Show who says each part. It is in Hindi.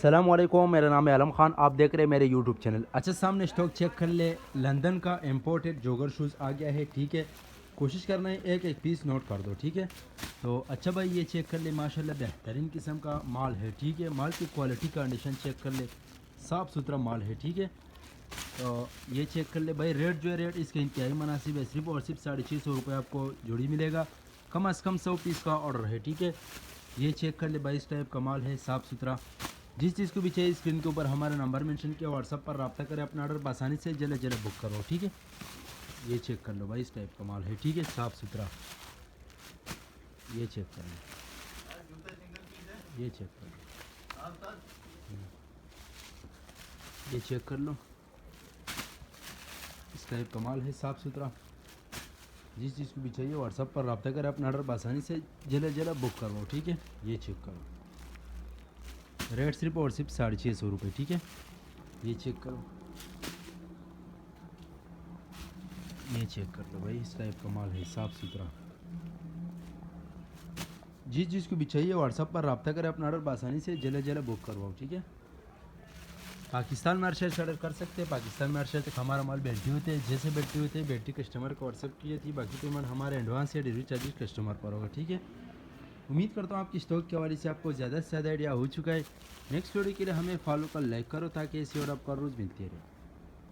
Speaker 1: अस्सलाम वालेकुम, मेरा नाम है आलम खान। आप देख रहे हैं मेरे यूट्यूब चैनल। अच्छा, सामने स्टॉक चेक कर ले। लंदन का इम्पोर्टेड जोगर शूज़ आ गया है, ठीक है। कोशिश करना है एक एक पीस नोट कर दो, ठीक है। तो अच्छा भाई, ये चेक कर ले, माशाल्लाह बेहतरीन किस्म का माल है, ठीक है। माल की क्वालिटी कंडीशन चेक कर ले, साफ़ सुथरा माल है, ठीक है। तो ये चेक कर ले भाई। रेट जो है, रेट इसका इंतहाई मुनासिब है। सिर्फ और सिर्फ 650 रुपये आपको जोड़ी मिलेगा। कम अज़ कम 100 पीस का ऑर्डर है, ठीक है। ये चेक कर ले भाई, इस टाइप का माल है, साफ़ सुथरा। जिस चीज़ को भी चाहिए स्क्रीन के ऊपर हमारा नंबर मेंशन किया, व्हाट्सअप पर रब्ता करें, अपना ऑर्डर आसानी से जल्द जल्द बुक करो, ठीक है। ये चेक कर लो भाई, इस टाइप का माल है, ठीक है, साफ़ सुथरा। ये चेक कर लो, ये चेक कर लो, ये चेक कर लो, इस टाइप का माल है, साफ़ सुथरा। जिस चीज़ को भी चाहिए व्हाट्सअप पर रब्ता करें, अपना ऑर्डर आसानी से जल्द जल्द बुक करो, ठीक है। ये चेक करो, रेट सिर्फ और सिर्फ 650 रुपये, ठीक है। ये चेक करो, ये चेक कर लो भाई, इस टाइप का माल है, साफ़ सुथरा। जिस चीज़ को भी चाहिए व्हाट्सअप पर रब्ता करें, अपना ऑर्डर आसानी से जल्द जल्द बुक करवाओ, ठीक है। पाकिस्तान में अर्शद से ऑर्डर कर सकते हैं। पाकिस्तान में अर्शद तक हमारा माल बैठे होते हैं, जैसे बैठे होते हैं बैठे कस्टमर को व्हाट्सअप की जाती है। बाकी पेमेंट हमारे एडवांस या डिलीवरी चार्जेस कस्टमर पर होगा, ठीक है। उम्मीद करता हूँ आपकी स्टॉक के हवाले से आपको ज़्यादा से ज़्यादा आइडिया हो चुका है। नेक्स्ट वीडियो के लिए हमें फॉलो कर लाइक करो, ताकि ऐसी और आपका रोज़ मिलती रहे।